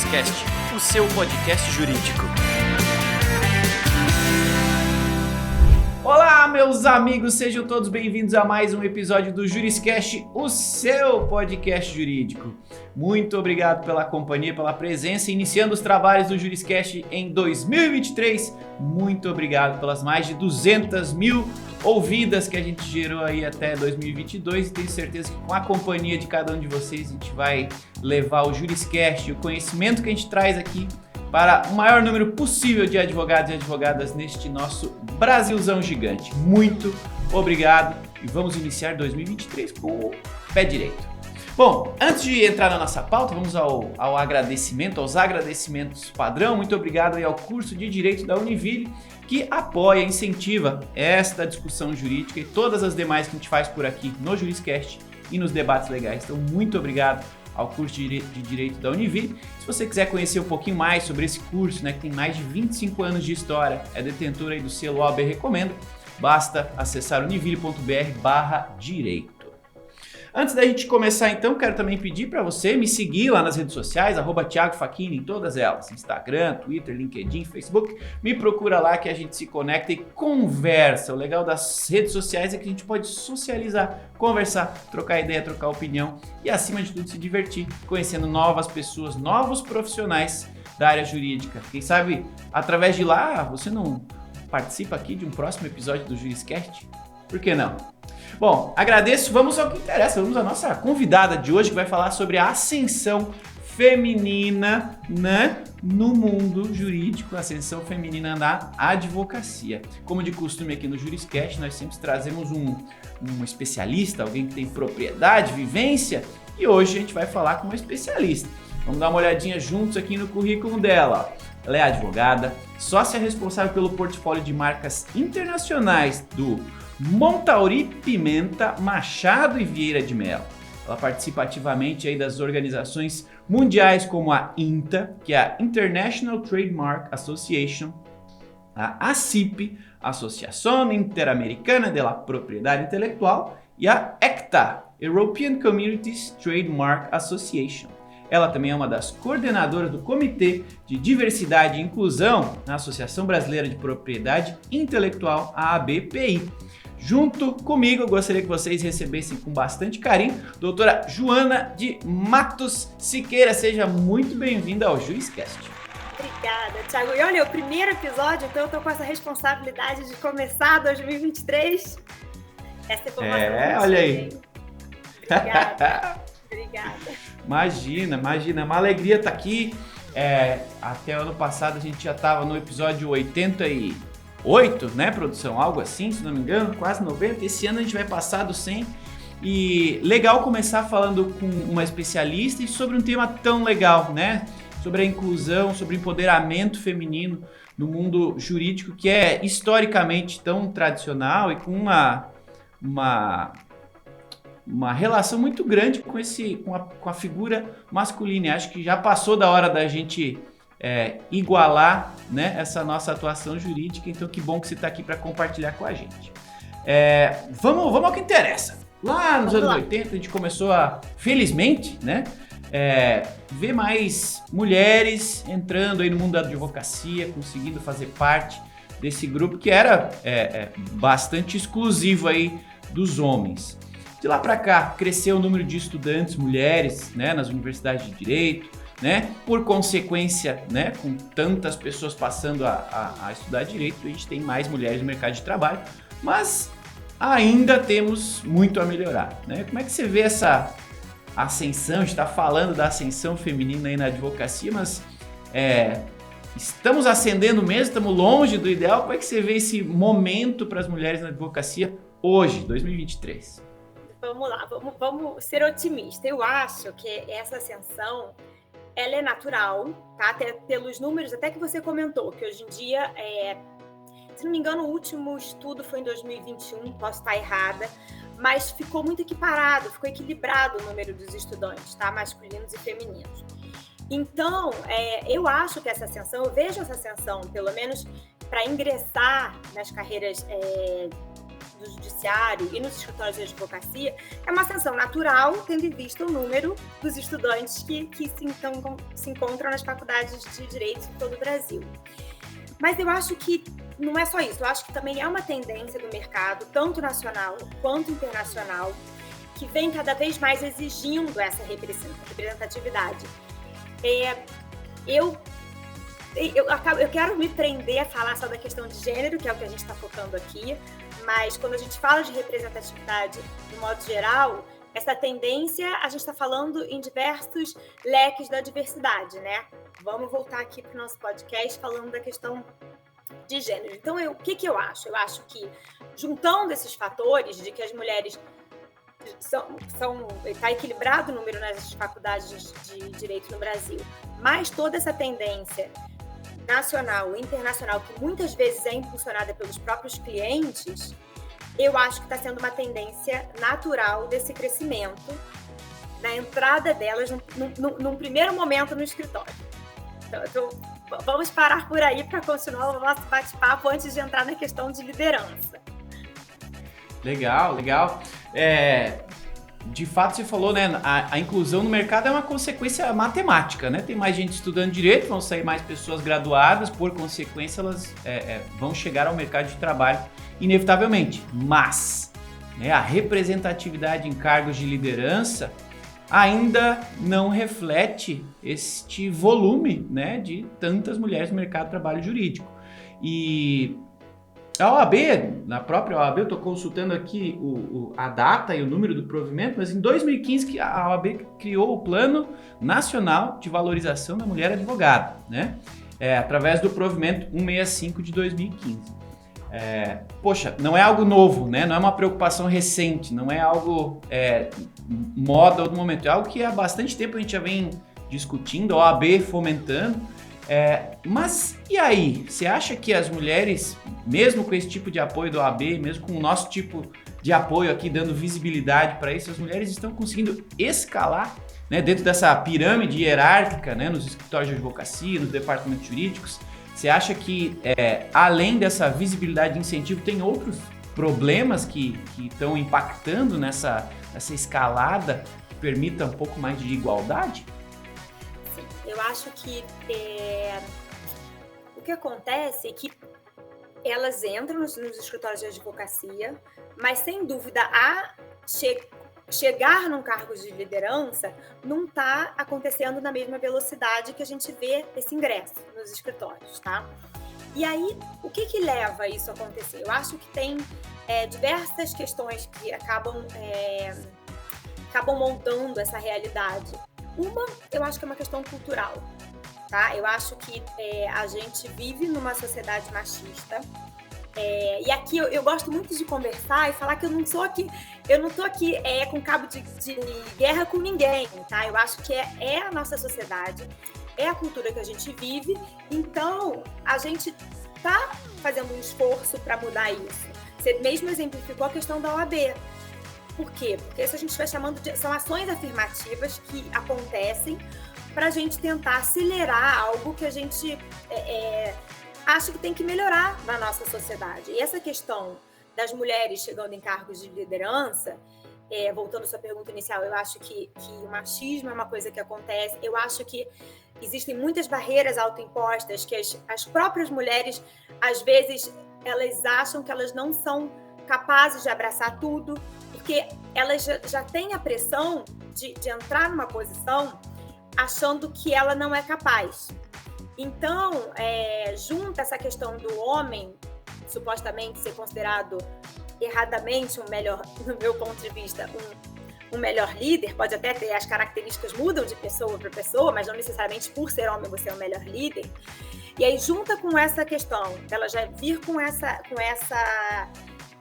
Juriscast, o seu podcast jurídico. Olá, meus amigos, sejam todos bem-vindos a mais um episódio do Juriscast, o seu podcast jurídico. Muito obrigado pela companhia, pela presença, iniciando os trabalhos do Juriscast em 2023. Muito obrigado pelas mais de 200 mil ouvidas que a gente gerou aí até 2022 e tenho certeza que com a companhia de cada um de vocês a gente vai levar o Juriscast, o conhecimento que a gente traz aqui para o maior número possível de advogados e advogadas neste nosso Brasilzão gigante. Muito obrigado e vamos iniciar 2023 com o pé direito. Bom, antes de entrar na nossa pauta, vamos ao agradecimento, aos agradecimentos padrão. Muito obrigado aí ao curso de Direito da Univille, que apoia, incentiva esta discussão jurídica e todas as demais que a gente faz por aqui no Juriscast e nos debates legais. Então, muito obrigado ao curso de Direito da Univille. Se você quiser conhecer um pouquinho mais sobre esse curso, né, que tem mais de 25 anos de história, é detentor aí do selo OAB Recomenda, basta acessar univille.br/direito. Antes da gente começar então, quero também pedir para você me seguir lá nas redes sociais, @Thiago Facchini em todas elas, Instagram, Twitter, LinkedIn, Facebook, me procura lá que a gente se conecta e conversa. O legal das redes sociais é que a gente pode socializar, conversar, trocar ideia, trocar opinião e acima de tudo se divertir, conhecendo novas pessoas, novos profissionais da área jurídica. Quem sabe através de lá você não participa aqui de um próximo episódio do Juriscast? Por que não? Bom, agradeço, vamos ao que interessa, vamos à nossa convidada de hoje que vai falar sobre a ascensão feminina, né, no mundo jurídico, a ascensão feminina na advocacia. Como de costume aqui no Juriscast, nós sempre trazemos um especialista, alguém que tem propriedade, vivência, e hoje a gente vai falar com uma especialista. Vamos dar uma olhadinha juntos aqui no currículo dela. Ela é advogada, sócia responsável pelo portfólio de marcas internacionais do Montauri Pimenta, Machado e Vieira de Mello. Ela participa ativamente aí das organizações mundiais como a INTA, que é a International Trademark Association, a ACIP, Associação Interamericana de la Propriedade Intelectual, e a ECTA, European Communities Trademark Association. Ela também é uma das coordenadoras do Comitê de Diversidade e Inclusão na Associação Brasileira de Propriedade Intelectual, a ABPI. Junto comigo, eu gostaria que vocês recebessem com bastante carinho doutora Joana de Matos Siqueira. Seja muito bem-vinda ao Juriscast. Obrigada, Thiago. E olha, o primeiro episódio, então eu tô com essa responsabilidade de começar 2023. Essa informação. Olha aí. Obrigada. Obrigada. Imagina, é uma alegria estar aqui. Até o ano passado a gente já estava no episódio 88, né, produção? Algo assim, se não me engano, quase 90. Esse ano a gente vai passar do 100. E legal começar falando com uma especialista e sobre um tema tão legal, né? Sobre a inclusão, sobre o empoderamento feminino no mundo jurídico, que é historicamente tão tradicional e com uma relação muito grande com a figura masculina. Acho que já passou da hora da gente igualar, né, essa nossa atuação jurídica, então que bom que você está aqui para compartilhar com a gente. Vamos ao que interessa. Lá nos anos 80 a gente começou a, felizmente, né, ver mais mulheres entrando aí no mundo da advocacia, conseguindo fazer parte desse grupo que era bastante exclusivo aí dos homens. De lá para cá, cresceu o número de estudantes mulheres, né, nas universidades de direito, né, por consequência, né, com tantas pessoas passando a estudar direito, a gente tem mais mulheres no mercado de trabalho, mas ainda temos muito a melhorar, né? Como é que você vê essa ascensão? A gente está falando da ascensão feminina aí na advocacia, mas estamos ascendendo mesmo, estamos longe do ideal. Como é que você vê esse momento para as mulheres na advocacia hoje, 2023? Vamos lá, vamos ser otimistas. Eu acho que essa ascensão, ela é natural, tá? Até pelos números, até que você comentou, que hoje em dia, se não me engano, o último estudo foi em 2021, posso estar errada, mas ficou muito equiparado, ficou equilibrado o número dos estudantes, tá? Masculinos e femininos. Então, eu acho que essa ascensão, eu vejo essa ascensão, pelo menos para ingressar nas carreiras do judiciário e nos escritórios de advocacia é uma ascensão natural, tendo em vista o número dos estudantes que se encontram nas faculdades de direito de todo o Brasil. Mas eu acho que não é só isso, eu acho que também é uma tendência do mercado, tanto nacional quanto internacional, que vem cada vez mais exigindo essa representatividade. Eu quero me prender a falar só da questão de gênero, que é o que a gente está focando aqui, mas quando a gente fala de representatividade de modo geral, essa tendência a gente está falando em diversos leques da diversidade, né? Vamos voltar aqui para o nosso podcast falando da questão de gênero. Então, o que eu acho? Eu acho que, juntando esses fatores de que as mulheres está equilibrado o número nas faculdades de direito no Brasil, mas toda essa tendência nacional e internacional, que muitas vezes é impulsionada pelos próprios clientes, eu acho que está sendo uma tendência natural desse crescimento, na entrada delas num primeiro momento no escritório. Então, vamos parar por aí para continuar o nosso bate-papo antes de entrar na questão de liderança. Legal. De fato, você falou, né? A inclusão no mercado é uma consequência matemática, né? Tem mais gente estudando direito, vão sair mais pessoas graduadas, por consequência, elas vão chegar ao mercado de trabalho inevitavelmente. Mas, né, a representatividade em cargos de liderança ainda não reflete este volume, né, de tantas mulheres no mercado de trabalho jurídico. E a OAB, na própria OAB, eu estou consultando aqui a data e o número do provimento, mas em 2015 que a OAB criou o Plano Nacional de Valorização da Mulher Advogada, né? Através do provimento 165 de 2015. Poxa, não é algo novo, né? Não é uma preocupação recente, não é algo moda do momento, é algo que há bastante tempo a gente já vem discutindo, a OAB fomentando. Mas e aí? Você acha que as mulheres, mesmo com esse tipo de apoio do OAB, mesmo com o nosso tipo de apoio aqui dando visibilidade para isso, as mulheres estão conseguindo escalar, né, dentro dessa pirâmide hierárquica, né, nos escritórios de advocacia, nos departamentos jurídicos? Você acha que, além dessa visibilidade e incentivo, tem outros problemas que estão impactando nessa escalada que permita um pouco mais de igualdade? Eu acho que o que acontece é que elas entram nos escritórios de advocacia, mas sem dúvida chegar num cargo de liderança não está acontecendo na mesma velocidade que a gente vê esse ingresso nos escritórios, tá? E aí, o que leva isso a acontecer? Eu acho que tem diversas questões que acabam moldando essa realidade. Uma, eu acho que é uma questão cultural, tá? Eu acho que a gente vive numa sociedade machista. E aqui eu gosto muito de conversar e falar que eu não tô aqui com cabo de guerra com ninguém, tá? Eu acho que é a nossa sociedade, é a cultura que a gente vive, então a gente tá fazendo um esforço para mudar isso. Você mesmo exemplificou a questão da OAB. Por quê? Porque isso a gente vai chamando são ações afirmativas que acontecem para a gente tentar acelerar algo que a gente acha que tem que melhorar na nossa sociedade. E essa questão das mulheres chegando em cargos de liderança, voltando à sua pergunta inicial, eu acho que o machismo é uma coisa que acontece. Eu acho que existem muitas barreiras autoimpostas que as próprias mulheres, às vezes, elas acham que elas não são capazes de abraçar tudo, porque elas já têm a pressão de entrar numa posição achando que ela não é capaz. Então, junta essa questão do homem, supostamente ser considerado erradamente no meu ponto de vista, um melhor líder, pode até ter, as características mudam de pessoa para pessoa, mas não necessariamente por ser homem você é o melhor líder. E aí, junta com essa questão dela já vir com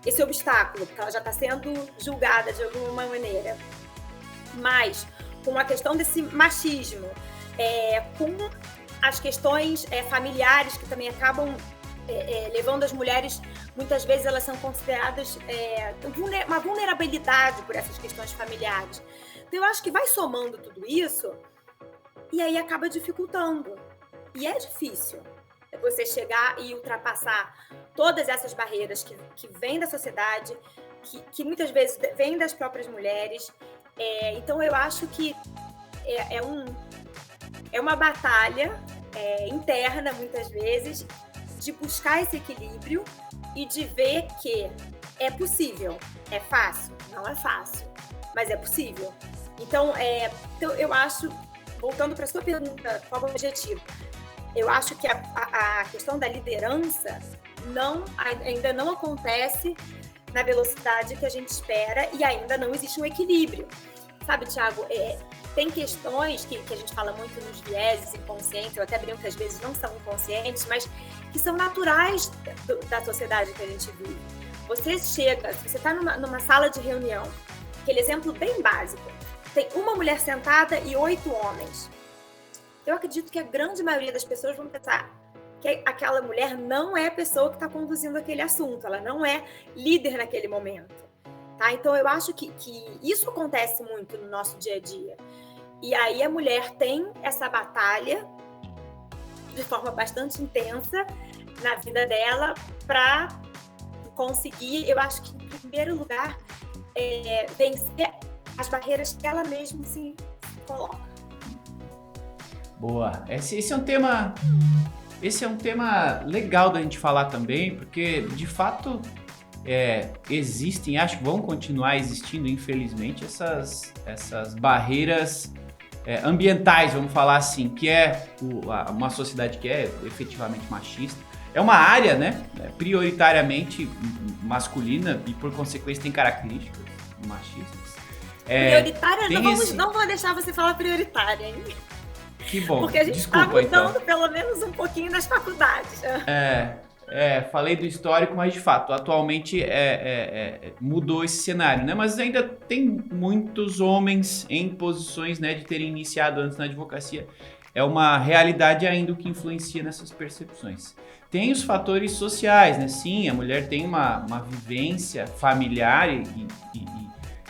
esse obstáculo, porque ela já está sendo julgada de alguma maneira, mas com a questão desse machismo, com as questões familiares que também acabam levando as mulheres, muitas vezes elas são consideradas uma vulnerabilidade por essas questões familiares. Então eu acho que vai somando tudo isso e aí acaba dificultando. E é difícil você chegar e ultrapassar todas essas barreiras que vêm da sociedade, que muitas vezes vêm das próprias mulheres. Então, eu acho que é uma batalha interna, muitas vezes, de buscar esse equilíbrio e de ver que é possível. É fácil? Não é fácil, mas é possível. Então eu acho, voltando para a sua pergunta, qual é o objetivo? Eu acho que a questão da liderança ainda não acontece na velocidade que a gente espera e ainda não existe um equilíbrio. Sabe, Thiago, tem questões que a gente fala muito nos vieses inconscientes, eu até brinco que às vezes não são inconscientes, mas que são naturais da sociedade que a gente vive. Você chega, se você está numa sala de reunião, aquele exemplo bem básico, tem uma mulher sentada e 8 homens. Eu acredito que a grande maioria das pessoas vão pensar que aquela mulher não é a pessoa que está conduzindo aquele assunto, ela não é líder naquele momento. Tá? Então, eu acho que isso acontece muito no nosso dia a dia. E aí a mulher tem essa batalha de forma bastante intensa na vida dela para conseguir, eu acho que, em primeiro lugar, vencer as barreiras que ela mesma se coloca. Boa. Esse é um tema legal da gente falar também, porque, de fato, existem, acho que vão continuar existindo, infelizmente, essas barreiras ambientais, vamos falar assim, que uma sociedade que é efetivamente machista. É uma área, né, prioritariamente masculina e, por consequência, tem características machistas. Prioritária? Não vou deixar você falar prioritária, hein? Que bom. Porque a gente está mudando pelo menos um pouquinho nas faculdades. Falei do histórico, mas de fato, atualmente mudou esse cenário, né? Mas ainda tem muitos homens em posições, né, de terem iniciado antes na advocacia. É uma realidade ainda o que influencia nessas percepções. Tem os fatores sociais, né? Sim, a mulher tem uma vivência familiar e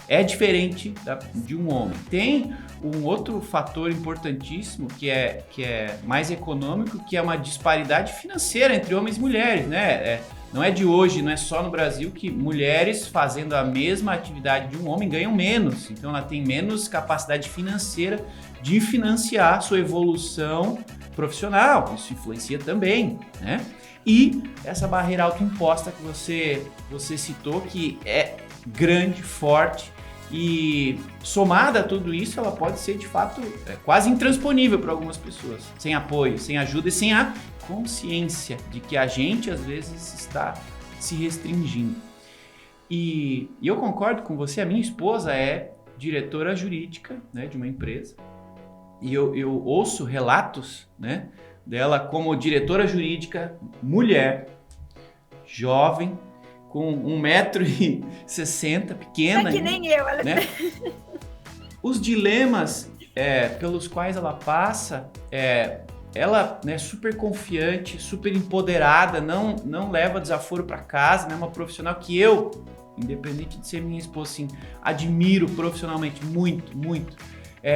é diferente de um homem. Tem um outro fator importantíssimo que é mais econômico, que é uma disparidade financeira entre homens e mulheres, né? Não é de hoje, não é só no Brasil que mulheres fazendo a mesma atividade de um homem ganham menos. Então ela tem menos capacidade financeira de financiar sua evolução profissional. Isso influencia também, né? E essa barreira autoimposta que você citou, que é grande, forte, e somada a tudo isso, ela pode ser de fato quase intransponível para algumas pessoas, sem apoio, sem ajuda e sem a consciência de que a gente às vezes está se restringindo. E eu concordo com você, a minha esposa é diretora jurídica, né, de uma empresa, e eu ouço relatos, né, dela como diretora jurídica, mulher, jovem, com 1,60 m, pequena. É que nem eu, ela... né? Os dilemas pelos quais ela passa, ela, né, super confiante, super empoderada, não leva desaforo para casa, né? Uma profissional que eu, independente de ser minha esposa, assim, admiro profissionalmente muito, muito.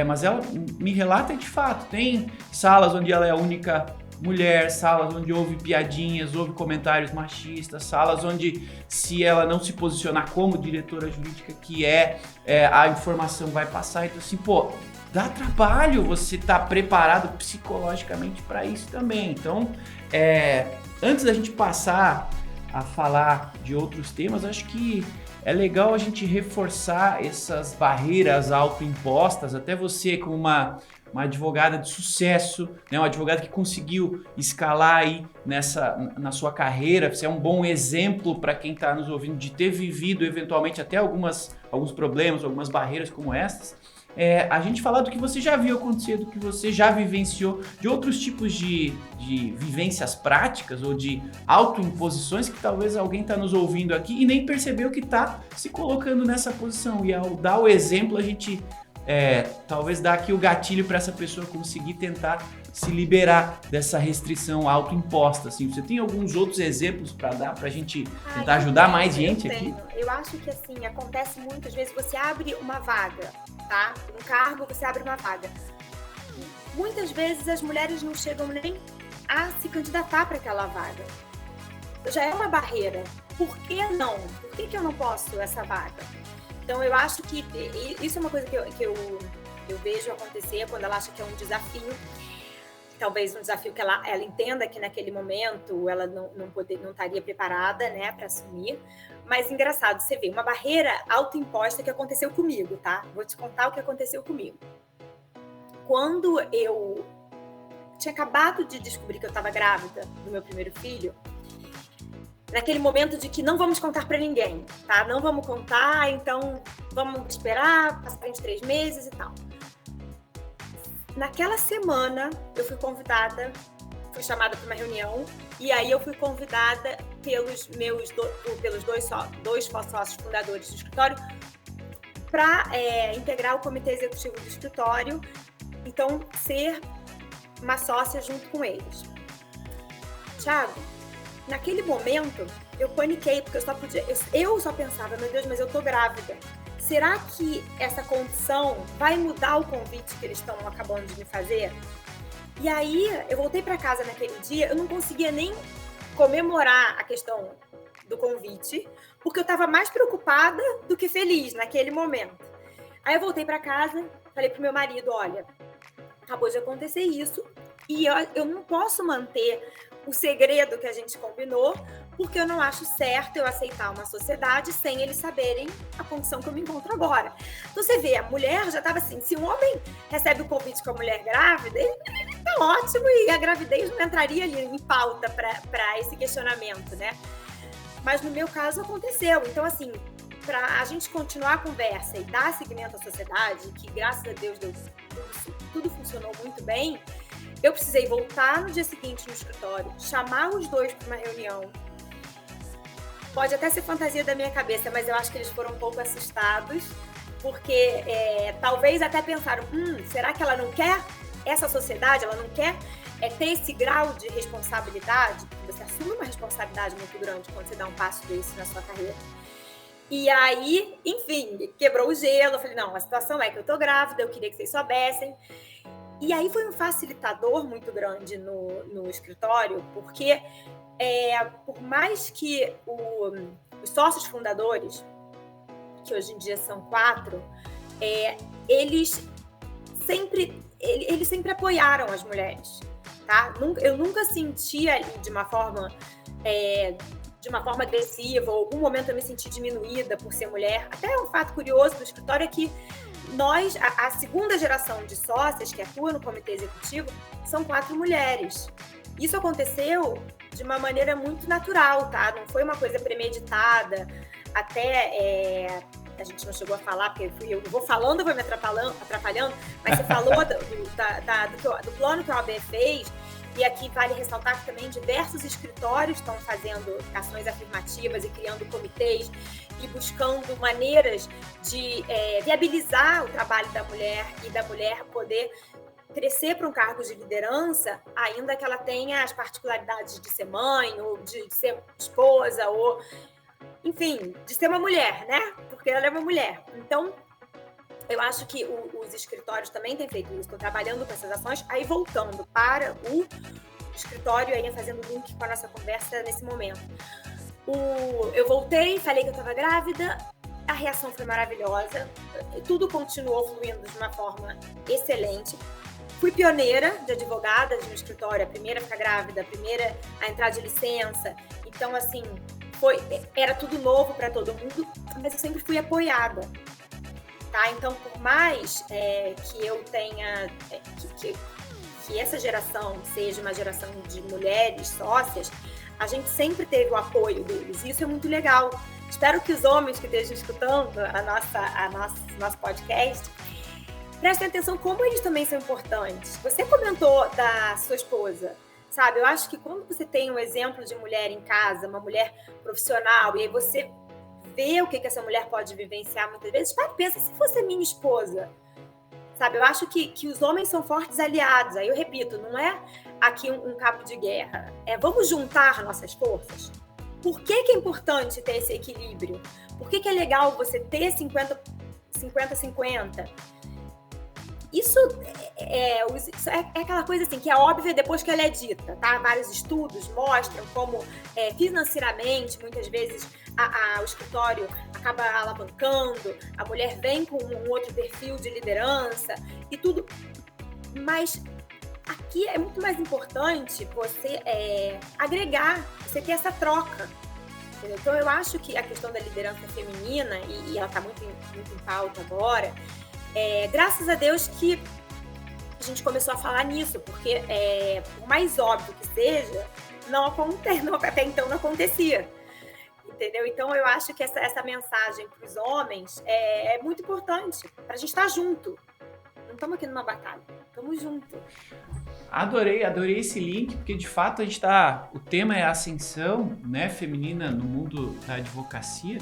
Mas ela me relata de fato, tem salas onde ela é a única mulher, salas onde houve piadinhas, houve comentários machistas, salas onde, se ela não se posicionar como diretora jurídica que a informação vai passar. Então assim, dá trabalho você estar preparado psicologicamente para isso também. Então, antes da gente passar a falar de outros temas, acho que é legal a gente reforçar essas barreiras autoimpostas, até você como uma advogada de sucesso, né? Uma advogada que conseguiu escalar aí na sua carreira. Você é um bom exemplo para quem está nos ouvindo de ter vivido eventualmente até alguns problemas, algumas barreiras como essas. A gente falar do que você já viu acontecer, do que você já vivenciou, de outros tipos de vivências práticas ou de autoimposições que talvez alguém está nos ouvindo aqui e nem percebeu que está se colocando nessa posição. E ao dar o exemplo, a gente talvez dá aqui o gatilho para essa pessoa conseguir tentar se liberar dessa restrição autoimposta. Assim, você tem alguns outros exemplos para dar para a gente tentar ajudar mais gente aqui? Eu acho que assim, acontece muitas vezes, você abre uma vaga, tá? Um cargo, você abre uma vaga. Muitas vezes as mulheres não chegam nem a se candidatar para aquela vaga. já é uma barreira. Por que não? Por que eu não posso essa vaga? Então, eu acho que isso é uma coisa que eu vejo acontecer quando ela acha que é um desafio. Talvez um desafio que ela entenda que naquele momento ela não estaria preparada, né, para assumir. Mas engraçado, você vê uma barreira autoimposta que aconteceu comigo, tá? Vou te contar o que aconteceu comigo. Quando eu tinha acabado de descobrir que eu estava grávida do meu primeiro filho, naquele momento de que não vamos contar para ninguém, tá? Não vamos contar, então vamos esperar, passar uns 3 meses e tal. Naquela semana, eu fui convidada, fui chamada para uma reunião, e aí eu fui convidada pelos dois sócios fundadores do escritório para integrar o comitê executivo do escritório, então ser uma sócia junto com eles. Thiago, naquele momento, eu paniquei, porque eu só pensava, meu Deus, mas eu tô grávida. Será que essa condição vai mudar o convite que eles estão acabando de me fazer? E aí, eu voltei para casa naquele dia, eu não conseguia nem comemorar a questão do convite, porque eu estava mais preocupada do que feliz naquele momento. Aí eu voltei para casa, falei pro meu marido, olha, acabou de acontecer isso, e eu não posso manter o segredo que a gente combinou, porque eu não acho certo eu aceitar uma sociedade sem eles saberem a condição que eu me encontro agora. Então você vê, a mulher já estava assim, se um homem recebe o convite com a mulher grávida, ele tá ótimo e a gravidez não entraria ali em pauta para esse questionamento, né? Mas no meu caso aconteceu. Então assim, para a gente continuar a conversa e dar seguimento à sociedade, que graças a Deus tudo funcionou muito bem, eu precisei voltar no dia seguinte no escritório, chamar os dois para uma reunião. Pode até ser fantasia da minha cabeça, mas eu acho que eles foram um pouco assustados, porque talvez até pensaram, será que ela não quer essa sociedade, ela não quer ter esse grau de responsabilidade? Você assume uma responsabilidade muito grande quando você dá um passo desse na sua carreira. E aí, enfim, quebrou o gelo. Eu falei, não, a situação é que eu tô grávida, eu queria que vocês soubessem. E aí foi um facilitador muito grande no escritório, porque por mais que os sócios fundadores, que hoje em dia são 4, eles sempre apoiaram as mulheres, tá? Eu nunca senti ali de uma forma agressiva, ou algum momento eu me senti diminuída por ser mulher. Até um fato curioso do escritório é que nós, a segunda geração de sócias que atua no comitê executivo, são 4 mulheres. Isso aconteceu de uma maneira muito natural, tá? Não foi uma coisa premeditada. Até a gente não chegou a falar, porque eu vou falando, vou me atrapalhando, mas você falou do plano que a OAB fez. E aqui vale ressaltar que também diversos escritórios estão fazendo ações afirmativas e criando comitês e buscando maneiras de viabilizar o trabalho da mulher e da mulher poder crescer para um cargo de liderança, ainda que ela tenha as particularidades de ser mãe, ou de ser esposa, ou, enfim, de ser uma mulher, né? Porque ela é uma mulher. Então, eu acho que os escritórios também têm feito isso, estão trabalhando com essas ações. Aí, voltando para o escritório, aí fazendo link com a nossa conversa nesse momento. Eu voltei, falei que eu estava grávida, a reação foi maravilhosa, tudo continuou fluindo de uma forma excelente. Fui pioneira de advogadas no escritório, a primeira a ficar grávida, a primeira a entrar de licença. Então, assim, era tudo novo para todo mundo, mas eu sempre fui apoiada. Tá? Então, por mais que eu tenha... que essa geração seja uma geração de mulheres sócias, a gente sempre teve o apoio deles. E isso é muito legal. Espero que os homens que estejam escutando nosso podcast prestem atenção como eles também são importantes. Você comentou da sua esposa, sabe? Eu acho que quando você tem um exemplo de mulher em casa, uma mulher profissional, e aí você vê o que essa mulher pode vivenciar muitas vezes, pensa, se fosse a minha esposa, sabe? Eu acho que os homens são fortes aliados. Aí eu repito, não é aqui um cabo de guerra. Vamos juntar nossas forças. Por que é importante ter esse equilíbrio? Por que é legal você ter 50-50? isso é aquela coisa assim, que é óbvia depois que ela é dita, tá? Vários estudos mostram como financeiramente, muitas vezes, o escritório acaba alavancando, a mulher vem com um outro perfil de liderança e tudo. Mas aqui é muito mais importante você agregar, você ter essa troca. Entendeu? Então, eu acho que a questão da liderança feminina, e ela está muito em pauta agora, graças a Deus que a gente começou a falar nisso, porque por mais óbvio que seja, até então não acontecia. Entendeu? Então, eu acho que essa mensagem para os homens é muito importante, para a gente estar junto. Não estamos aqui numa batalha, estamos juntos. Adorei esse link, porque de fato o tema é a ascensão, né, feminina no mundo da advocacia,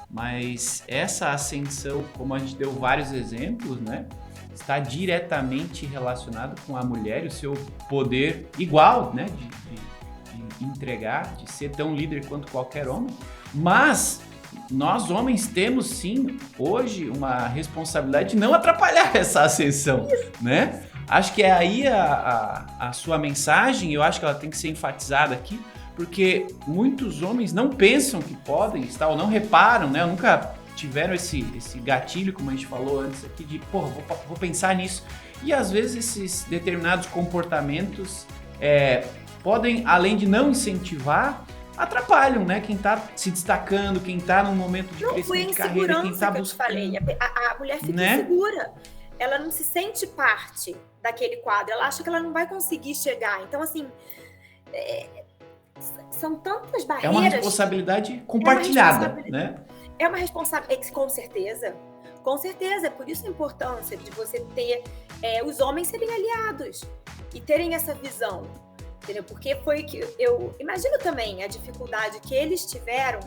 mas essa ascensão, como a gente deu vários exemplos, né, está diretamente relacionado com a mulher e o seu poder igual, né, de entregar, de ser tão líder quanto qualquer homem, mas nós homens temos sim hoje uma responsabilidade de não atrapalhar essa ascensão, né? Acho que é aí a sua mensagem, eu acho que ela tem que ser enfatizada aqui, porque muitos homens não pensam que podem estar, ou não reparam, né? Nunca tiveram esse gatilho, como a gente falou antes aqui, de, vou pensar nisso. E às vezes esses determinados comportamentos podem, além de não incentivar, atrapalham, né? Quem tá se destacando, quem tá num momento de crescimento de carreira, quem tá buscando. Que eu te falei. A mulher fica insegura. Ela não se sente parte daquele quadro. Ela acha que ela não vai conseguir chegar. Então, assim, são tantas barreiras. É uma responsabilidade compartilhada, né? É uma responsabilidade, com certeza. Com certeza. É por isso a importância de você ter os homens serem aliados e terem essa visão. Entendeu? Porque foi que eu imagino também a dificuldade que eles tiveram.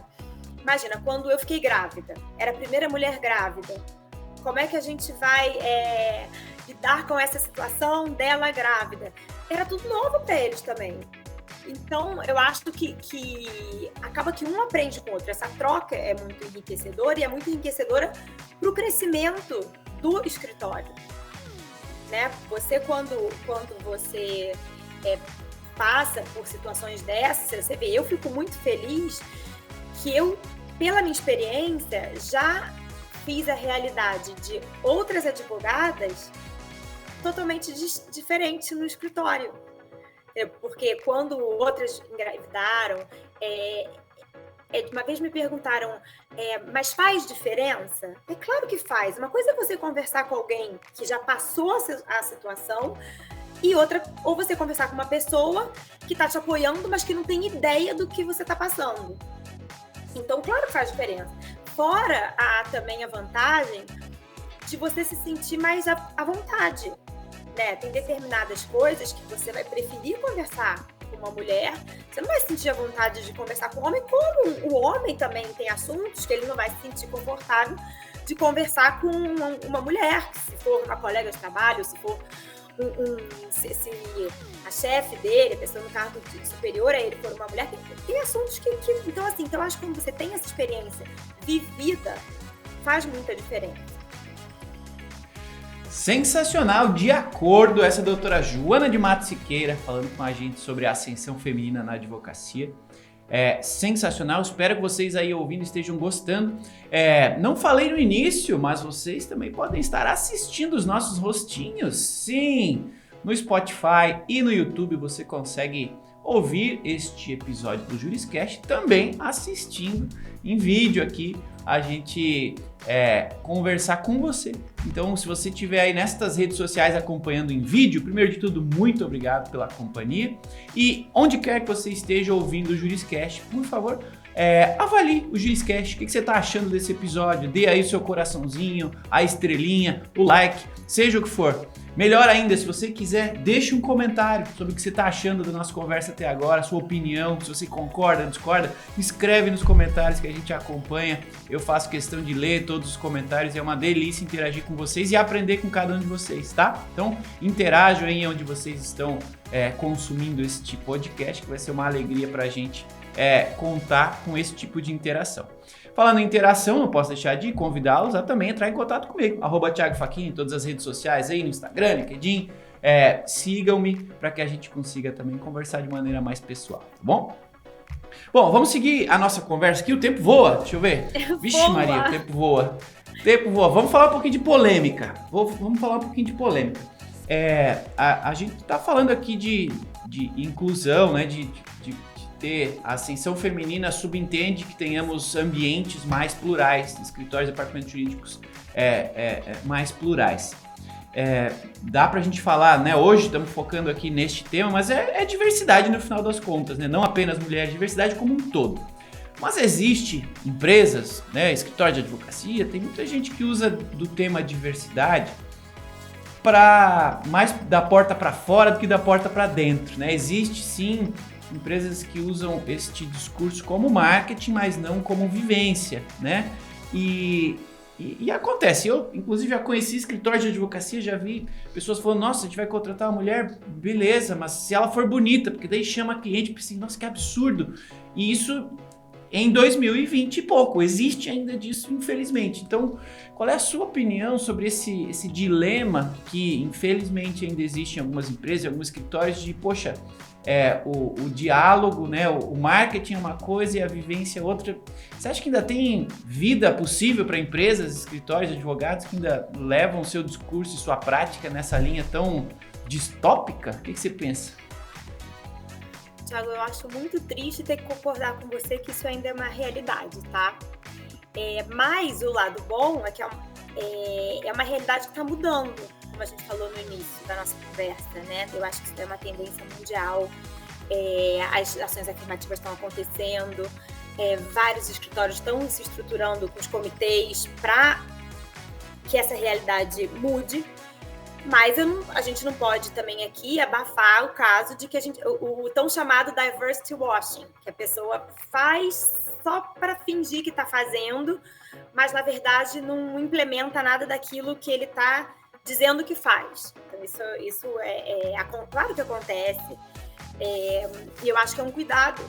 Imagina, quando eu fiquei grávida, era a primeira mulher grávida. Como é que a gente vai lidar com essa situação dela grávida? Era tudo novo para eles também. Então, eu acho que acaba que um aprende com o outro. Essa troca é muito enriquecedora e é muito enriquecedora para o crescimento do escritório. Né? Você, quando você passa por situações dessas, você vê, eu fico muito feliz que eu, pela minha experiência, já fiz a realidade de outras advogadas totalmente diferente no escritório. Porque quando outras engravidaram, uma vez me perguntaram, mas faz diferença? É claro que faz. Uma coisa é você conversar com alguém que já passou a situação, e outra, ou você conversar com uma pessoa que está te apoiando, mas que não tem ideia do que você está passando. Então, claro que faz diferença. Fora também a vantagem de você se sentir mais à vontade, né? Tem determinadas coisas que você vai preferir conversar com uma mulher, você não vai sentir a vontade de conversar com o homem, como o homem também tem assuntos que ele não vai se sentir confortável de conversar com uma mulher, se for uma colega de trabalho, se for se a chefe dele, a pessoa no cargo superior a ele for uma mulher, tem assuntos que então assim, então eu acho que quando você tem essa experiência vivida, faz muita diferença. Sensacional, de acordo, essa doutora Joana de Matos Siqueira falando com a gente sobre a ascensão feminina na advocacia. Sensacional, espero que vocês aí ouvindo estejam gostando. Não falei no início, mas vocês também podem estar assistindo os nossos rostinhos. Sim, no Spotify e no YouTube você consegue ouvir este episódio do Juriscast também assistindo em vídeo aqui, a gente conversar com você. Então, se você estiver aí nestas redes sociais acompanhando em vídeo, primeiro de tudo, muito obrigado pela companhia. E onde quer que você esteja ouvindo o Juriscast, por favor, avalie o Juriscast. O que você está achando desse episódio? Dê aí o seu coraçãozinho, a estrelinha, o like, seja o que for. Melhor ainda, se você quiser, deixe um comentário sobre o que você está achando da nossa conversa até agora, a sua opinião, se você concorda, discorda, escreve nos comentários que a gente acompanha. Eu faço questão de ler todos os comentários, é uma delícia interagir com vocês e aprender com cada um de vocês, tá? Então, interajam aí onde vocês estão consumindo este podcast, que vai ser uma alegria para a gente contar com esse tipo de interação. Falando em interação, não posso deixar de convidá-los a também entrar em contato comigo. @Thiago Facchini em todas as redes sociais aí, no Instagram, LinkedIn. Sigam-me para que a gente consiga também conversar de maneira mais pessoal, tá bom? Bom, vamos seguir a nossa conversa aqui. O tempo voa, deixa eu ver. Vixe Voa. Maria, o tempo voa. O tempo voa. Vamos falar um pouquinho de polêmica. Vamos falar um pouquinho de polêmica. A gente está falando aqui de inclusão, né? De ter a ascensão feminina subentende que tenhamos ambientes mais plurais, escritórios e departamentos jurídicos mais plurais. Dá pra gente falar, né? Hoje estamos focando aqui neste tema, mas é diversidade no final das contas, né? Não apenas mulheres, diversidade como um todo. Mas existe empresas, né? Escritório de advocacia, tem muita gente que usa do tema diversidade para mais da porta para fora do que da porta para dentro, né? Existe sim empresas que usam este discurso como marketing, mas não como vivência, né? E acontece, eu inclusive já conheci escritório de advocacia, já vi pessoas falando, nossa, a gente vai contratar uma mulher, beleza, mas se ela for bonita, porque daí chama a cliente e pensa assim, nossa, que absurdo. E isso em 2020 e pouco, existe ainda disso, infelizmente. Então, qual é a sua opinião sobre esse dilema que infelizmente ainda existe em algumas empresas, em alguns escritórios de, poxa, o diálogo, né? O marketing é uma coisa e a vivência é outra. Você acha que ainda tem vida possível para empresas, escritórios, advogados que ainda levam o seu discurso e sua prática nessa linha tão distópica? O que você pensa? Thiago, eu acho muito triste ter que concordar com você que isso ainda é uma realidade, tá? Mas o lado bom é que é uma realidade que está mudando, como a gente falou no início da nossa conversa, né? Eu acho que isso é uma tendência mundial, as ações afirmativas estão acontecendo, vários escritórios estão se estruturando com os comitês para que essa realidade mude, mas a gente não pode também aqui abafar o caso de que o tão chamado diversity washing, que a pessoa faz só para fingir que está fazendo, mas na verdade não implementa nada daquilo que ele está dizendo que faz. Então isso claro que acontece, e eu acho que é um cuidado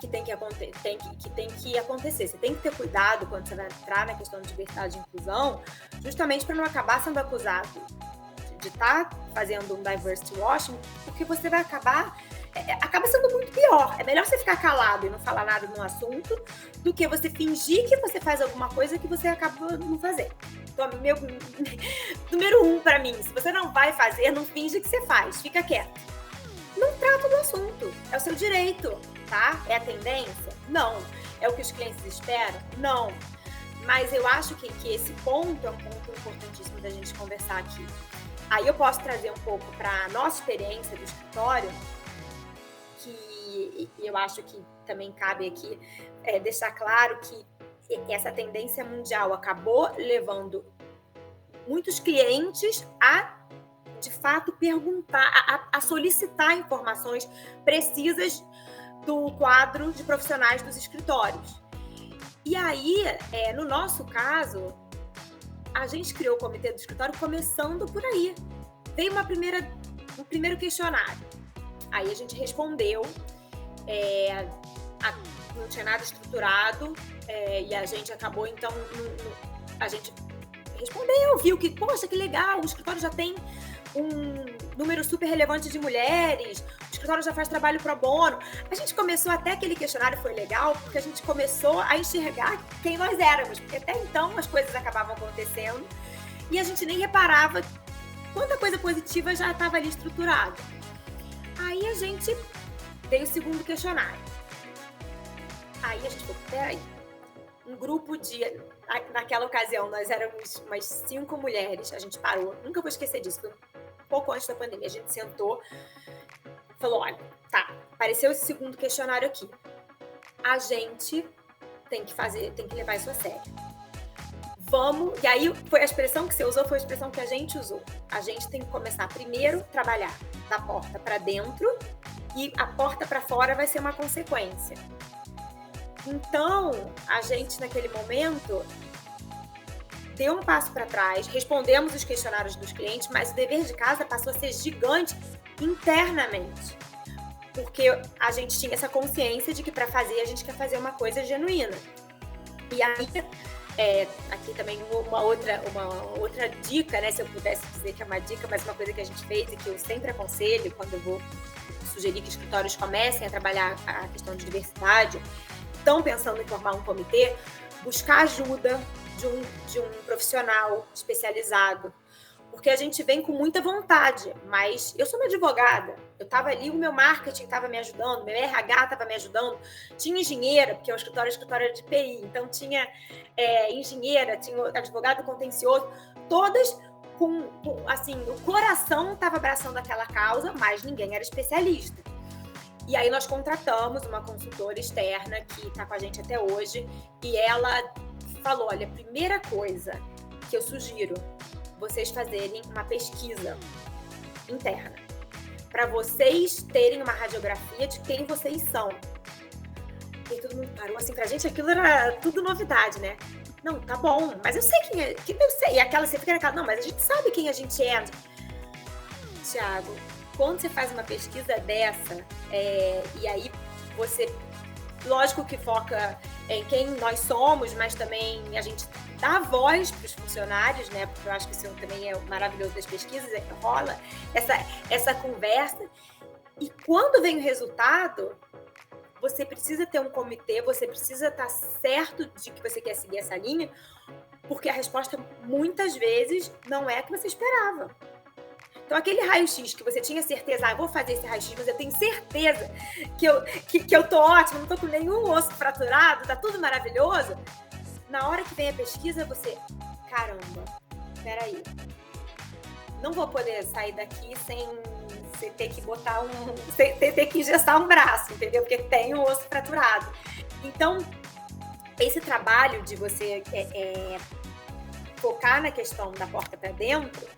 que tem que acontecer. Você tem que ter cuidado quando você vai entrar na questão de diversidade e inclusão, justamente para não acabar sendo acusado de estar fazendo um diversity washing, porque você vai acaba sendo muito pior. É melhor você ficar calado e não falar nada no assunto do que você fingir que você faz alguma coisa que você acaba não fazendo. Então, número 1 para mim, se você não vai fazer, não finge que você faz, fica quieto. Não trata do assunto, é o seu direito, tá? É a tendência? Não. É o que os clientes esperam? Não. Mas eu acho que esse ponto é um ponto importantíssimo da gente conversar aqui. Aí eu posso trazer um pouco para a nossa experiência do escritório, que eu acho que também cabe aqui deixar claro que essa tendência mundial acabou levando muitos clientes a, de fato, perguntar, a solicitar informações precisas do quadro de profissionais dos escritórios. E aí, no nosso caso, a gente criou o comitê do escritório começando por aí. Veio um primeiro questionário. Aí a gente respondeu, não tinha nada estruturado, e a gente acabou, então, a gente respondeu, viu que, poxa, que legal, o escritório já tem um número super relevante de mulheres, o escritório já faz trabalho pro bono. A gente começou, até aquele questionário foi legal, porque a gente começou a enxergar quem nós éramos, porque até então as coisas acabavam acontecendo e a gente nem reparava quanta coisa positiva já estava ali estruturada. Aí a gente veio o segundo questionário. Aí a gente falou, peraí, um grupo naquela ocasião, nós éramos umas 5 mulheres, a gente parou, nunca vou esquecer disso, foi um pouco antes da pandemia, a gente sentou, falou, olha, tá, apareceu esse segundo questionário aqui, a gente tem que levar isso a sério. Vamos, e aí foi a expressão que você usou, foi a expressão que a gente usou. A gente tem que começar primeiro a trabalhar da porta para dentro e a porta para fora vai ser uma consequência. Então, a gente naquele momento deu um passo para trás, respondemos os questionários dos clientes, mas o dever de casa passou a ser gigante internamente. Porque a gente tinha essa consciência de que para fazer a gente quer fazer uma coisa genuína. E aí, aqui também uma outra dica, né? Se eu pudesse dizer que é uma dica, mas uma coisa que a gente fez e que eu sempre aconselho quando eu vou sugerir que escritórios comecem a trabalhar a questão de diversidade, estão pensando em formar um comitê, buscar ajuda de um profissional especializado. Porque a gente vem com muita vontade, mas eu sou uma advogada, eu estava ali, o meu marketing estava me ajudando, meu RH estava me ajudando, tinha engenheira, porque o escritório era de TI, então tinha engenheira, tinha advogado contencioso, todas assim, o coração estava abraçando aquela causa, mas ninguém era especialista. E aí nós contratamos uma consultora externa que está com a gente até hoje, e ela falou, olha, a primeira coisa que eu sugiro vocês fazerem uma pesquisa interna, para vocês terem uma radiografia de quem vocês são. E todo mundo parou assim, pra gente aquilo era tudo novidade, né? Não, tá bom, mas eu sei quem é, eu sei. E aquela, você fica naquela, não, mas a gente sabe quem a gente é. Tiago, quando você faz uma pesquisa dessa, e aí você, lógico que foca em quem nós somos, mas também a gente dá voz para os funcionários, né? Porque eu acho que isso também é maravilhoso das pesquisas, é que rola essa conversa. E quando vem o resultado, você precisa ter um comitê, você precisa estar certo de que você quer seguir essa linha, porque a resposta muitas vezes não é a que você esperava. Então, aquele raio-x que você tinha certeza, eu vou fazer esse raio-x, mas eu tenho certeza que eu tô ótima, não tô com nenhum osso fraturado, tá tudo maravilhoso. Na hora que vem a pesquisa, você, caramba, peraí, não vou poder sair daqui sem você ter que botar ter que engessar um braço, entendeu? Porque tem um osso fraturado. Então, esse trabalho de você focar na questão da porta para dentro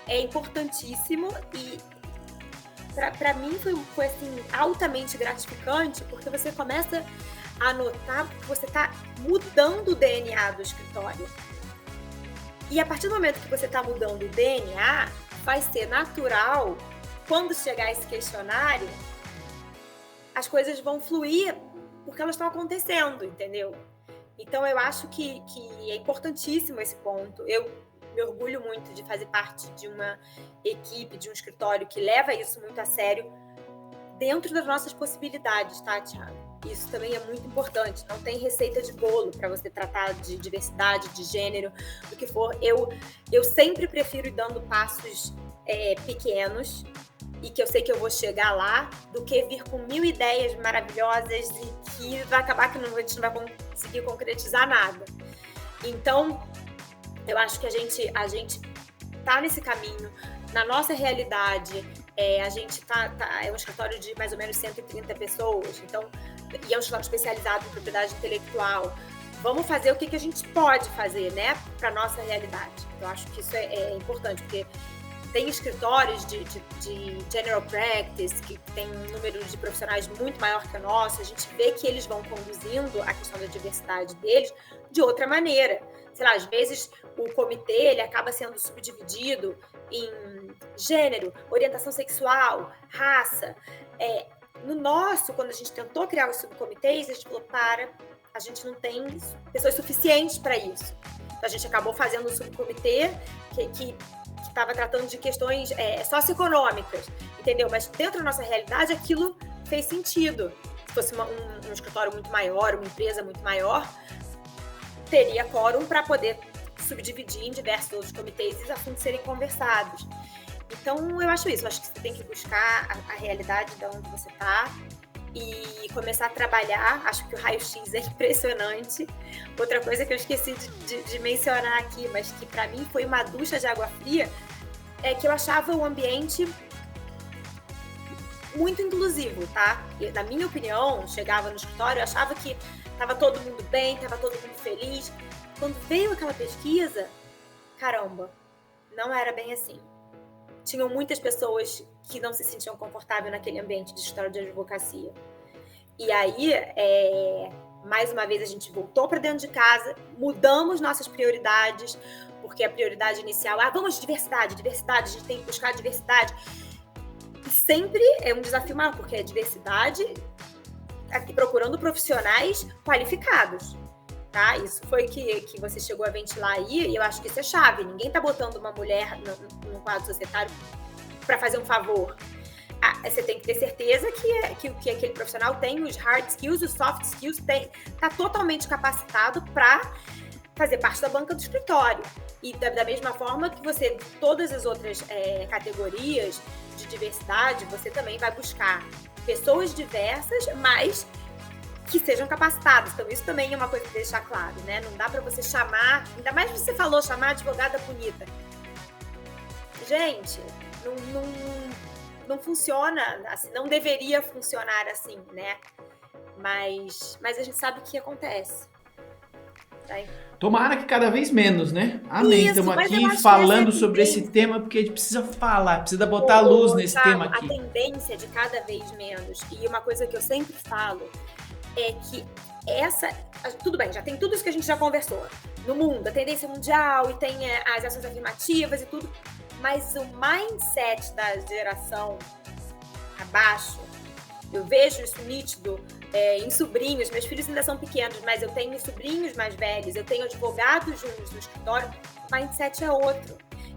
é importantíssimo e para mim foi assim, altamente gratificante, porque você começa a notar que você está mudando o DNA do escritório. E a partir do momento que você está mudando o DNA, vai ser natural, quando chegar esse questionário, as coisas vão fluir porque elas estão acontecendo, entendeu? Então, eu acho que é importantíssimo esse ponto. Eu me orgulho muito de fazer parte de uma equipe, de um escritório que leva isso muito a sério dentro das nossas possibilidades, tá, Thiago? Isso também é muito importante. Não tem receita de bolo para você tratar de diversidade, de gênero, do que for. Eu sempre prefiro ir dando passos pequenos e que eu sei que eu vou chegar lá, do que vir com 1000 ideias maravilhosas e que vai acabar que a gente não vai conseguir concretizar nada. Então, eu acho que a gente tá nesse caminho. Na nossa realidade, a gente é um escritório de mais ou menos 130 pessoas, então, e é um escritório especializado em propriedade intelectual. Vamos fazer o que a gente pode fazer, né, para nossa realidade. Eu acho que isso é importante, porque tem escritórios de general practice que tem um número de profissionais muito maior que o nosso. A gente vê que eles vão conduzindo a questão da diversidade deles de outra maneira. Sei lá, às vezes o comitê ele acaba sendo subdividido em gênero, orientação sexual, raça. No nosso, quando a gente tentou criar os subcomitês, a gente falou, a gente não tem pessoas suficientes para isso. Então, a gente acabou fazendo um subcomitê que estava tratando de questões socioeconômicas, entendeu? Mas dentro da nossa realidade, aquilo fez sentido. Se fosse um escritório muito maior, uma empresa muito maior, teria quórum para poder subdividir em diversos outros comitês e os assuntos serem conversados. Então, eu acho isso. Eu acho que você tem que buscar a realidade de onde você está e começar a trabalhar. Acho que o raio-x é impressionante. Outra coisa que eu esqueci de mencionar aqui, mas que para mim foi uma ducha de água fria, é que eu achava o ambiente muito inclusivo, tá? E, na minha opinião, chegava no escritório, eu achava que estava todo mundo bem, estava todo mundo feliz. Quando veio aquela pesquisa, caramba, não era bem assim. Tinham muitas pessoas que não se sentiam confortáveis naquele ambiente de escritório de advocacia. E aí, mais uma vez, a gente voltou para dentro de casa, mudamos nossas prioridades, porque a prioridade inicial, vamos diversidade, a gente tem que buscar diversidade. E sempre é um desafio maior, porque a diversidade aqui procurando profissionais qualificados. tá? Isso foi que você chegou a ventilar aí, e eu acho que isso é chave. Ninguém tá botando uma mulher no quadro societário para fazer um favor. Você tem que ter certeza que aquele profissional tem os hard skills, os soft skills, tá totalmente capacitado para fazer parte da banca do escritório. E da mesma forma que você, todas as outras categorias de diversidade, você também vai buscar pessoas diversas, mas que sejam capacitadas. Então, isso também é uma coisa que deixar claro, né? Não dá para você chamar, ainda mais você falou, chamar advogada bonita. Gente, não funciona assim, não deveria funcionar assim, né? Mas a gente sabe o que acontece. Tá? Tomara que cada vez menos, né? Amém. Estamos aqui falando sobre esse tema porque a gente precisa falar, precisa botar luz nesse tema aqui. A tendência de cada vez menos, e uma coisa que eu sempre falo, é que tudo bem, já tem tudo isso que a gente já conversou no mundo, a tendência mundial, e tem as ações afirmativas e tudo, mas o mindset da geração abaixo, eu vejo isso nítido em sobrinhos, meus filhos ainda são pequenos, mas eu tenho sobrinhos mais velhos, eu tenho advogados juntos no escritório, o mindset é outro.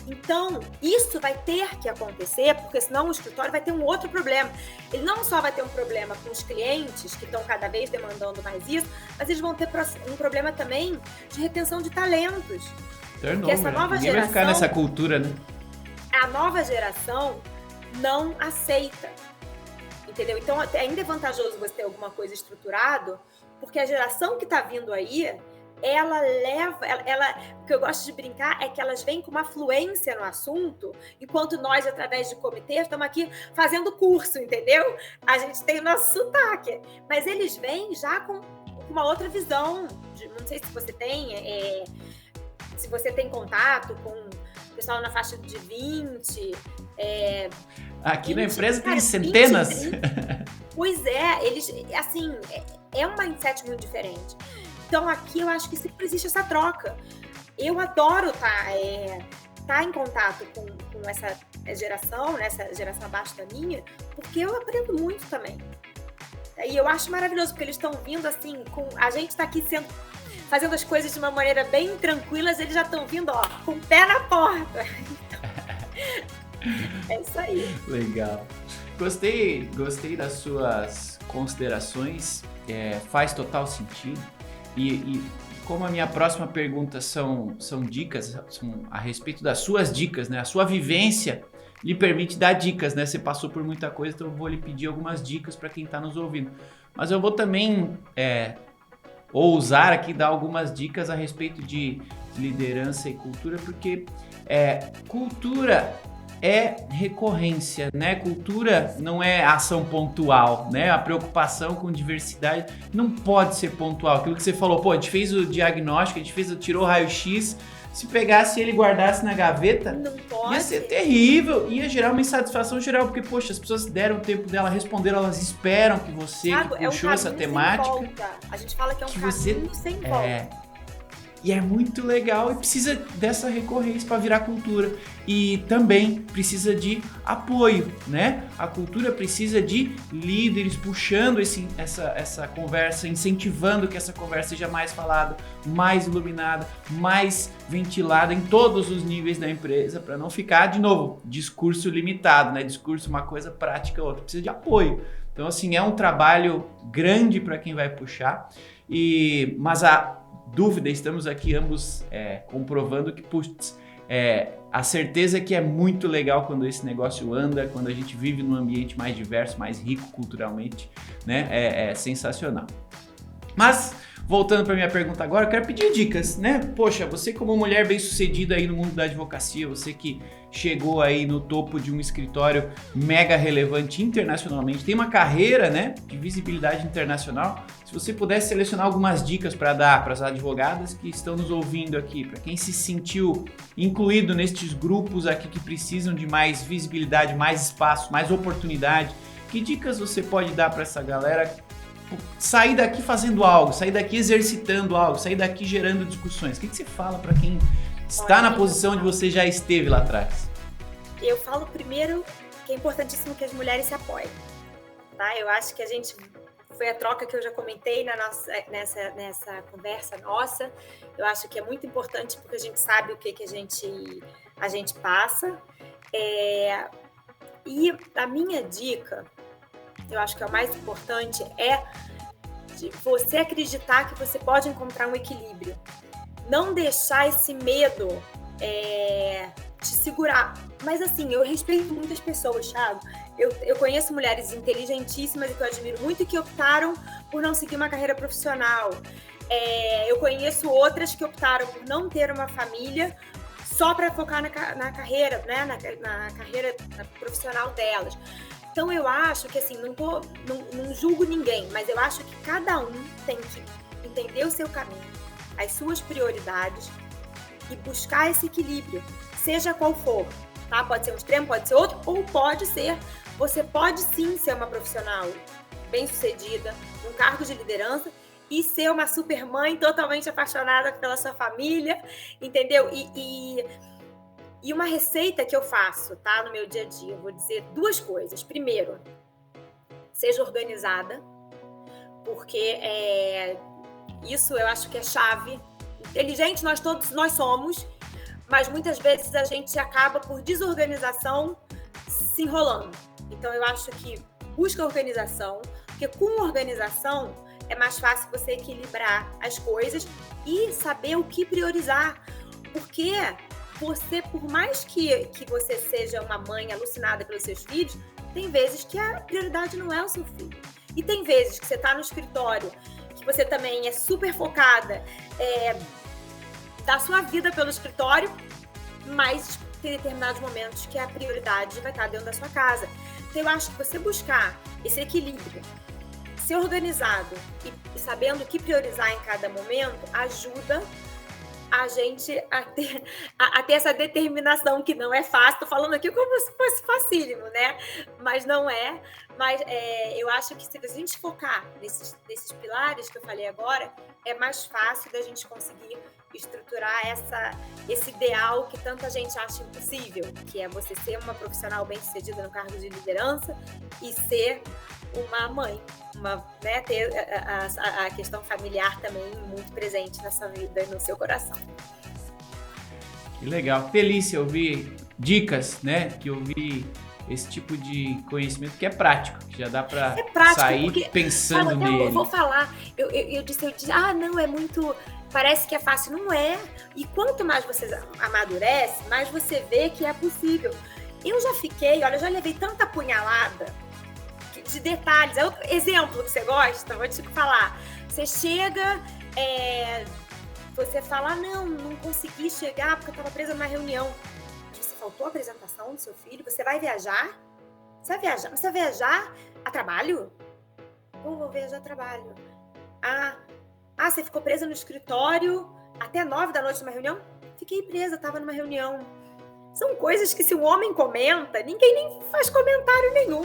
Então, isso vai ter que acontecer, porque senão o escritório vai ter um outro problema. Ele não só vai ter um problema com os clientes, que estão cada vez demandando mais isso, mas eles vão ter um problema também de retenção de talentos. Porque essa nova geração vai ficar nessa cultura, né? A nova geração não aceita. Entendeu? Então, ainda é vantajoso você ter alguma coisa estruturado, porque a geração que está vindo aí, o que eu gosto de brincar é que elas vêm com uma fluência no assunto, enquanto nós, através de comitê, estamos aqui fazendo curso, entendeu? A gente tem o nosso sotaque, mas eles vêm já com uma outra visão. Não sei se você tem contato com o pessoal na faixa de 20... Aqui 20, na empresa tem centenas. 20, pois é, eles, assim, é um mindset muito diferente. Então, aqui eu acho que sempre existe essa troca. Eu adoro estar em contato com essa geração, né, essa geração abaixo da minha, porque eu aprendo muito também. E eu acho maravilhoso, porque eles estão vindo assim, a gente está aqui fazendo as coisas de uma maneira bem tranquila, eles já estão vindo, com o pé na porta. É isso aí. Legal. Gostei das suas considerações, faz total sentido. E como a minha próxima pergunta são dicas, são a respeito das suas dicas, né? A sua vivência lhe permite dar dicas, né? Você passou por muita coisa, então eu vou lhe pedir algumas dicas para quem está nos ouvindo. Mas eu vou também ousar aqui dar algumas dicas a respeito de liderança e cultura, porque cultura é recorrência, né? Cultura não é ação pontual, né? A preocupação com diversidade não pode ser pontual. Aquilo que você falou, a gente fez o diagnóstico, tirou o raio-x, se pegasse ele e guardasse na gaveta, ia ser terrível, ia gerar uma insatisfação geral, porque, poxa, as pessoas deram o tempo dela, responderam, elas esperam que você que puxou essa temática. A gente fala que é um caminho sem volta. E é muito legal e precisa dessa recorrência para virar cultura. E também precisa de apoio, né? A cultura precisa de líderes puxando essa conversa, incentivando que essa conversa seja mais falada, mais iluminada, mais ventilada em todos os níveis da empresa, para não ficar, de novo, discurso limitado, né? Discurso uma coisa, prática outra. Precisa de apoio. Então, assim, é um trabalho grande para quem vai puxar. Mas a dúvida, estamos aqui ambos comprovando que, a certeza é que é muito legal quando esse negócio anda, quando a gente vive num ambiente mais diverso, mais rico culturalmente, né? É sensacional. Mas, voltando para minha pergunta agora, eu quero pedir dicas, né? Poxa, você como mulher bem-sucedida aí no mundo da advocacia, você que chegou aí no topo de um escritório mega relevante internacionalmente, tem uma carreira, né, de visibilidade internacional. Se você pudesse selecionar algumas dicas para dar para as advogadas que estão nos ouvindo aqui, para quem se sentiu incluído nestes grupos aqui que precisam de mais visibilidade, mais espaço, mais oportunidade, que dicas você pode dar para essa galera sair daqui fazendo algo, sair daqui exercitando algo, sair daqui gerando discussões? O que você fala para quem está na posição onde você já esteve lá atrás? Eu falo primeiro que é importantíssimo que as mulheres se apoiem, tá? Eu acho que a gente foi a troca que eu já comentei nessa conversa nossa. Eu acho que é muito importante porque a gente sabe o que a gente passa. E a minha dica, eu acho que é o mais importante, é de você acreditar que você pode encontrar um equilíbrio. Não deixar esse medo te segurar. Mas assim, eu respeito muitas pessoas, Thiago. Eu conheço mulheres inteligentíssimas e que eu admiro muito e que optaram por não seguir uma carreira profissional. Eu conheço outras que optaram por não ter uma família só para focar na carreira, né? na carreira profissional delas. Então eu acho que assim, não julgo ninguém, mas eu acho que cada um tem que entender o seu caminho, as suas prioridades e buscar esse equilíbrio, seja qual for, tá? Pode ser um extremo, pode ser outro, ou você pode sim ser uma profissional bem-sucedida, um cargo de liderança e ser uma super mãe totalmente apaixonada pela sua família, entendeu? E uma receita que eu faço, tá? No meu dia a dia, eu vou dizer 2 coisas. Primeiro, seja organizada, porque isso eu acho que é chave. Inteligente nós somos, mas muitas vezes a gente acaba por desorganização se enrolando. Então eu acho que busca organização, porque com organização é mais fácil você equilibrar as coisas e saber o que priorizar. Porque você, por mais que você seja uma mãe alucinada pelos seus filhos, tem vezes que a prioridade não é o seu filho. E tem vezes que você está no escritório, que você também é super focada, dá sua vida pelo escritório, mas tem determinados momentos que a prioridade vai estar dentro da sua casa. Então eu acho que você buscar esse equilíbrio, ser organizado e sabendo o que priorizar em cada momento, ajuda a gente a ter essa determinação, que não é fácil. Estou falando aqui como se fosse facílimo, né? Mas não é. Mas eu acho que se a gente focar nesses pilares que eu falei agora, é mais fácil da gente conseguir estruturar esse ideal que tanta gente acha impossível, que é você ser uma profissional bem-sucedida no cargo de liderança e ser uma mãe, né, ter a questão familiar também muito presente na sua vida e no seu coração. Que legal, que delícia ouvir dicas, né, que ouvir esse tipo de conhecimento que é prático, que já dá para sair pensando nele. Eu vou falar, eu disse, não, é muito, parece que é fácil, não é. E quanto mais você amadurece, mais você vê que é possível. Eu já levei tanta apunhalada de detalhes. Outro exemplo que você gosta, vou te falar. Você chega, você fala, não consegui chegar porque eu estava presa numa reunião. Você faltou a apresentação do seu filho? Você vai viajar? Você vai viajar a trabalho? Vou viajar a trabalho. Você ficou presa no escritório até 9 da noite numa reunião? Fiquei presa, estava numa reunião. São coisas que, se um homem comenta, ninguém nem faz comentário nenhum,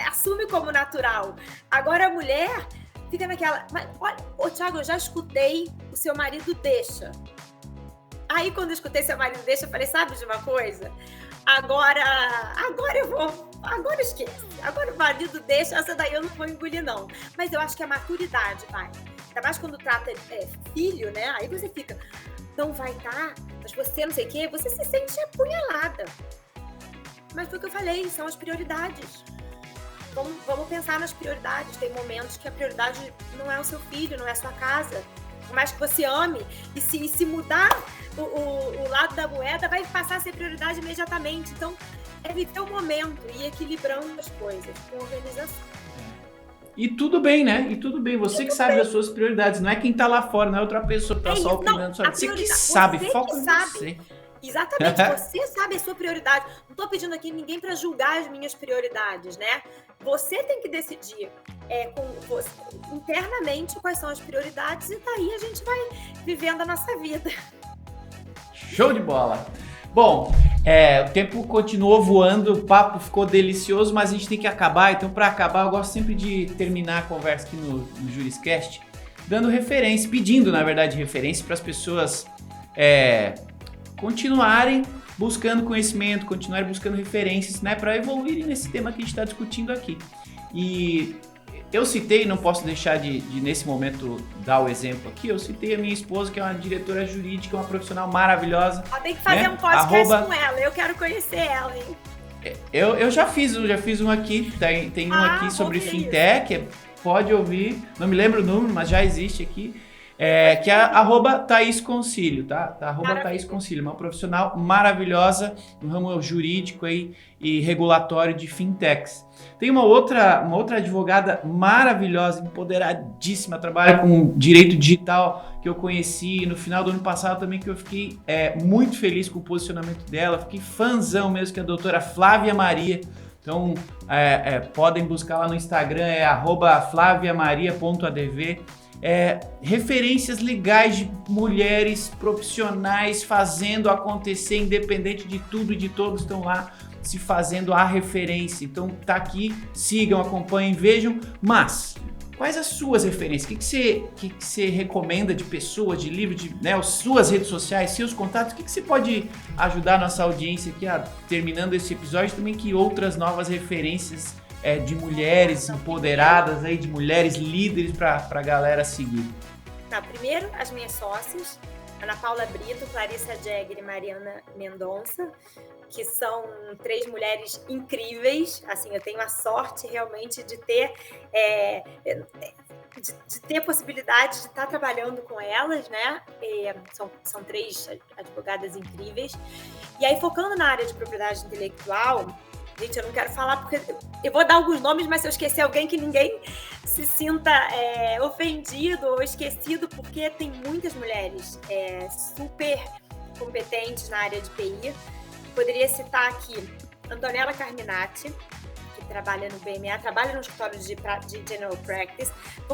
assume como natural. Agora a mulher fica naquela... Mas, olha, Thiago, eu já escutei o seu marido deixa. Aí, quando eu escutei seu marido deixa, eu falei, sabe de uma coisa? Agora esquece. Agora o marido deixa, essa daí eu não vou engolir, não. Mas eu acho que a maturidade vai. Ainda mais quando trata filho, né? Aí você fica... Não vai estar, mas você não sei o quê, você se sente apunhalada. Mas foi o que eu falei, são as prioridades. Vamos pensar nas prioridades. Tem momentos que a prioridade não é o seu filho, não é a sua casa. Por mais que você ame, e se mudar o lado da moeda, vai passar a ser prioridade imediatamente. Então, é viver o momento e ir equilibrando as coisas com organização. E tudo bem, né? E tudo bem. Você que sabe das suas prioridades. Não é quem tá lá fora, não é outra pessoa que tá só opinando. Você que sabe, foca em você. Exatamente, você sabe a sua prioridade. Não tô pedindo aqui ninguém para julgar as minhas prioridades, né? Você tem que decidir internamente quais são as prioridades e daí a gente vai vivendo a nossa vida. Show de bola! Bom, o tempo continuou voando, o papo ficou delicioso, mas a gente tem que acabar. Então, para acabar, eu gosto sempre de terminar a conversa aqui no Juriscast dando referência, pedindo, na verdade, referência para as pessoas continuarem buscando conhecimento, continuarem buscando referências, né, para evoluírem nesse tema que a gente está discutindo aqui. E Eu citei, não posso deixar de nesse momento dar o exemplo aqui, eu citei a minha esposa, que é uma diretora jurídica, uma profissional maravilhosa. Tem que fazer um podcast com ela, eu quero conhecer ela, hein? Eu já fiz um aqui, tem um aqui sobre fintech, pode ouvir, não me lembro o número, mas já existe aqui. Que é @Thaís Concílio, tá? Thaís Concílio, uma profissional maravilhosa no ramo jurídico aí e regulatório de fintechs. Tem uma outra advogada maravilhosa, empoderadíssima, trabalha com direito digital, que eu conheci no final do ano passado também, que eu fiquei muito feliz com o posicionamento dela, fiquei fãzão mesmo, que é a doutora Flávia Maria. Então, podem buscar lá no Instagram, @flaviamaria.adv. Referências legais de mulheres profissionais fazendo acontecer, independente de tudo e de todos, estão lá se fazendo a referência. Então tá aqui, sigam, acompanhem, vejam. Mas quais as suas referências? O que você recomenda de pessoas, de livros, as suas redes sociais, seus contatos? O que você pode ajudar a nossa audiência aqui, terminando esse episódio, também que outras novas referências de mulheres empoderadas, aí, de mulheres líderes para a galera seguir? Primeiro, as minhas sócias, Ana Paula Brito, Clarissa Jäger e Mariana Mendonça, que são 3 mulheres incríveis. Assim, eu tenho a sorte realmente de ter a possibilidade de estar trabalhando com elas, né? São 3 advogadas incríveis. E aí, focando na área de propriedade intelectual, gente, eu não quero falar porque eu vou dar alguns nomes, mas se eu esquecer alguém, que ninguém se sinta ofendido ou esquecido, porque tem muitas mulheres super competentes na área de PI. Poderia citar aqui Antonella Carminati, que trabalha no BMA, trabalha no escritório de General Practice.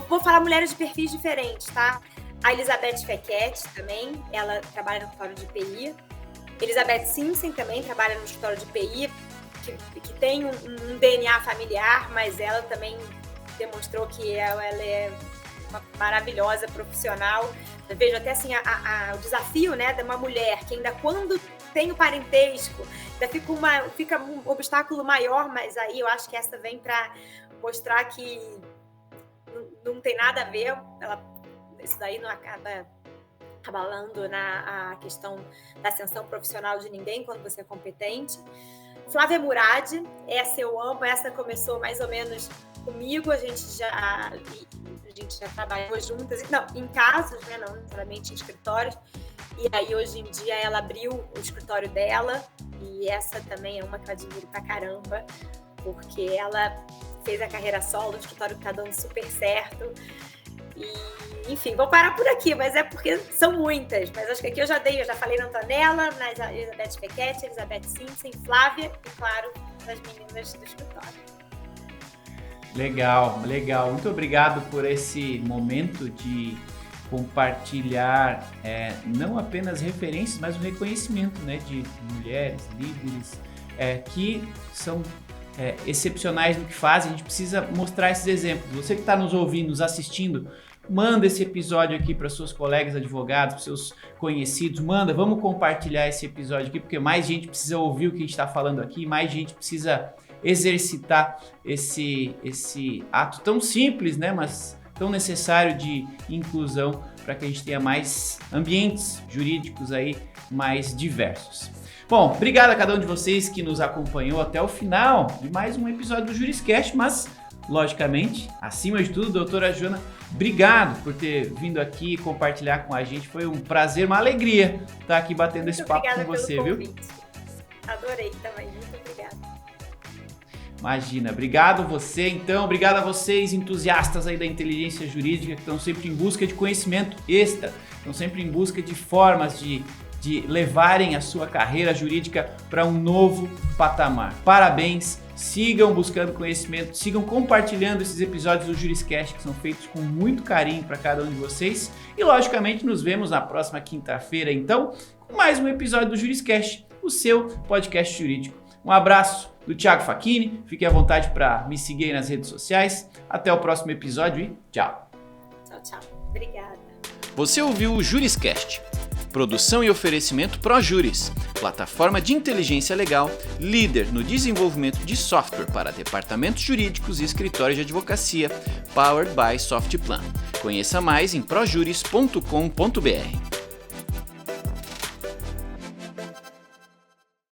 Vou falar mulheres de perfis diferentes, tá? A Elizabeth Fekete também, ela trabalha no escritório de PI. Elizabeth Simpson também trabalha no escritório de PI, que tem um DNA familiar, mas ela também demonstrou que ela é uma maravilhosa profissional. Eu vejo até assim o desafio, né, de uma mulher que ainda quando tem o parentesco, ainda fica um obstáculo maior, mas aí eu acho que essa vem para mostrar que não tem nada a ver, isso daí não acaba abalando a questão da ascensão profissional de ninguém quando você é competente. Flávia Murad, essa eu amo, essa começou mais ou menos comigo, a gente já trabalhou juntas, não, em casos, né, não necessariamente em escritórios, e aí hoje em dia ela abriu o escritório dela, e essa também é uma que eu admiro pra caramba, porque ela fez a carreira solo, o escritório que tá dando super certo, e enfim, vou parar por aqui, mas é porque são muitas, mas acho que aqui eu já falei na Antonella, na Elizabeth Fekete, Elizabeth Simpson, Flávia e, claro, das meninas do escritório. Legal. Muito obrigado por esse momento de compartilhar não apenas referências, mas o reconhecimento, né, de mulheres, líderes, que são excepcionais no que fazem. A gente precisa mostrar esses exemplos. Você que está nos ouvindo, nos assistindo, manda esse episódio aqui para seus colegas advogados, para seus conhecidos, vamos compartilhar esse episódio aqui, porque mais gente precisa ouvir o que a gente está falando aqui, mais gente precisa exercitar esse ato tão simples, né, mas tão necessário de inclusão para que a gente tenha mais ambientes jurídicos aí mais diversos. Bom, obrigado a cada um de vocês que nos acompanhou até o final de mais um episódio do Juriscast, mas, logicamente, acima de tudo, doutora Joana, obrigado por ter vindo aqui compartilhar com a gente. Foi um prazer, uma alegria estar aqui batendo esse papo com você, viu? Adorei também, muito obrigada. Imagina, obrigado você, então, obrigado a vocês, entusiastas aí da inteligência jurídica, que estão sempre em busca de conhecimento extra, estão sempre em busca de formas de levarem a sua carreira jurídica para um novo patamar. Parabéns, sigam buscando conhecimento, sigam compartilhando esses episódios do Juriscast, que são feitos com muito carinho para cada um de vocês. E, logicamente, nos vemos na próxima quinta-feira, então, com mais um episódio do Juriscast, o seu podcast jurídico. Um abraço do Thiago Facchini, fique à vontade para me seguir aí nas redes sociais. Até o próximo episódio e tchau. Tchau. Obrigada. Você ouviu o Juriscast, Produção e oferecimento ProJuris, plataforma de inteligência legal, líder no desenvolvimento de software para departamentos jurídicos e escritórios de advocacia, powered by Softplan. Conheça mais em projuris.com.br.